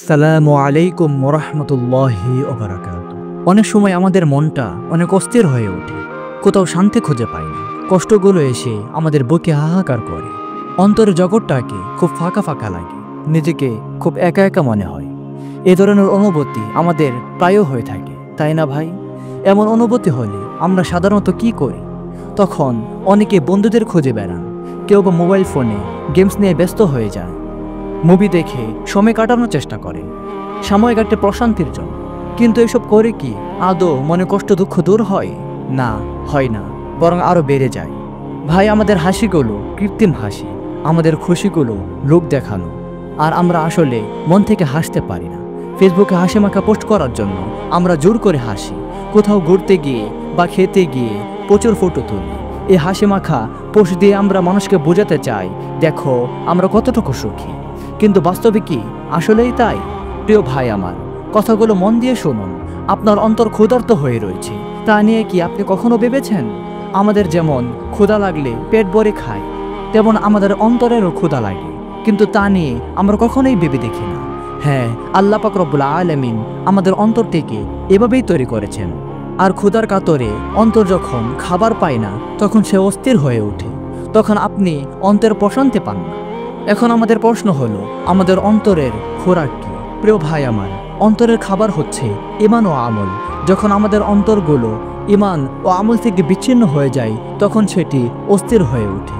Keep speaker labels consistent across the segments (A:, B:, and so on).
A: আসসালামু আলাইকুম ওরহমতুল্লাহি ওবারাকাতু। অনেক সময় আমাদের মনটা অনেক অস্থির হয়ে ওঠে, কোথাও শান্তি খুঁজে পাই না। কষ্টগুলো এসে আমাদের বুকে হাহাকার করে, অন্তরের জগৎটাকে খুব ফাঁকা ফাঁকা লাগে, নিজেকে খুব একা একা মনে হয়। এ ধরনের অনুভূতি আমাদের প্রায় হয়ে থাকে, তাই না ভাই? এমন অনুভূতি হলে আমরা সাধারণত কি করি? তখন অনেকে বন্ধুদের খুঁজে বেড়ান, কেউ বা মোবাইল ফোনে গেমস নিয়ে ব্যস্ত হয়ে যায়, মুভি দেখে সময় কাটানোর চেষ্টা করে সাময়িক একটা প্রশান্তির জন্য। কিন্তু এসব করে কি আদৌ মনে কষ্ট দুঃখ দূর হয়? না, হয় না, বরং আরও বেড়ে যায়। ভাই, আমাদের হাসিগুলো কৃত্রিম হাসি, আমাদের খুশিগুলো লোক দেখানো, আর আমরা আসলে মন থেকে হাসতে পারি না। ফেসবুকে হাসি মাখা পোস্ট করার জন্য আমরা জোর করে হাসি, কোথাও ঘুরতে গিয়ে বা খেতে গিয়ে প্রচুর ফটো তুলি। এই হাসি মাখা পোস্ট দিয়ে আমরা মানুষকে বোঝাতে চাই, দেখো আমরা কতটুকু সুখী। কিন্তু বাস্তবে কি আসলেই তাই? প্রিয় ভাই আমার, কথাগুলো মন দিয়ে শুনুন। আপনার অন্তর ক্ষুধার্ত হয়ে রয়েছে, তা নিয়ে কি আপনি কখনো ভেবেছেন? আমাদের যেমন ক্ষুধা লাগলে পেট ভরে খায়, তেমন আমাদের অন্তরেরও ক্ষুধা লাগে, কিন্তু তা নিয়ে আমরা কখনোই ভেবে দেখি না। হ্যাঁ, আল্লাহ পাক রব্বুল আলামিন আমাদের অন্তরটিকে এভাবেই তৈরি করেছেন। আর ক্ষুধার কাতরে অন্তর যখন খাবার পায় না, তখন সে অস্থির হয়ে ওঠে, তখন আপনি অন্তরের প্রশান্তি পান না। এখন আমাদের প্রশ্ন হলো, আমাদের অন্তরের খোরাক কি? প্রিয় ভাই আমার, অন্তরের খাবার হচ্ছে ঈমান ও আমল। যখন আমাদের অন্তরগুলো ঈমান ও আমল থেকে বিচ্ছিন্ন হয়ে যায়, তখন সেটি অস্থির হয়ে ওঠে।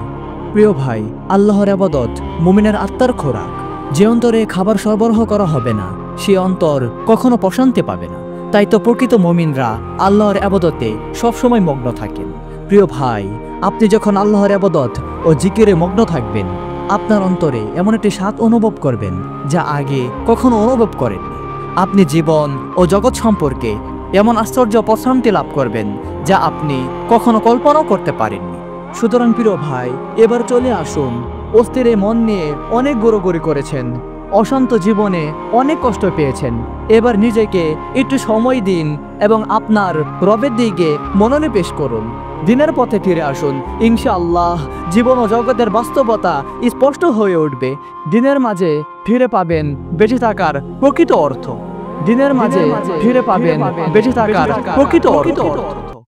A: প্রিয় ভাই, আল্লাহর ইবাদত মুমিনের আত্মার খোরাক। যে অন্তরে খাবার সরবরাহ করা হবে না, সে অন্তর কখনো প্রশান্তি পাবে না। তাই তো প্রকৃত মুমিনরা আল্লাহর ইবাদতে সবসময় মগ্ন থাকেন। প্রিয় ভাই, আপনি যখন আল্লাহর ইবাদত ও জিকিরে মগ্ন থাকবেন, আপনার অন্তরে এমন একটি স্বাদ অনুভব করবেন যা আগে কখনো অনুভব করেননি। আপনি জীবন ও জগৎ সম্পর্কে এমন আশ্চর্য প্রশান্তি লাভ করবেন যা আপনি কখনো কল্পনাও করতে পারেননি। সুতরাং প্রিয় ভাই, এবার চলে আসুন। অস্থির এই মন নিয়ে অনেক গড়াগড়ি করেছেন, অশান্ত জীবনে অনেক কষ্ট পেয়েছেন। এবার নিজেকে একটু সময় দিন এবং আপনার রবের দিকে মনোনিবেশ করুন। দিনের পথে ফিরে আসুন। ইনশাআল্লাহ জীবন ও জগতের বাস্তবতা স্পষ্ট হয়ে উঠবে। দিনের মাঝে ফিরে পাবেন বেঁচে থাকার প্রকৃত অর্থ। দিনের মাঝে ফিরে পাবেন বেঁচে থাকার প্রকৃত অর্থ।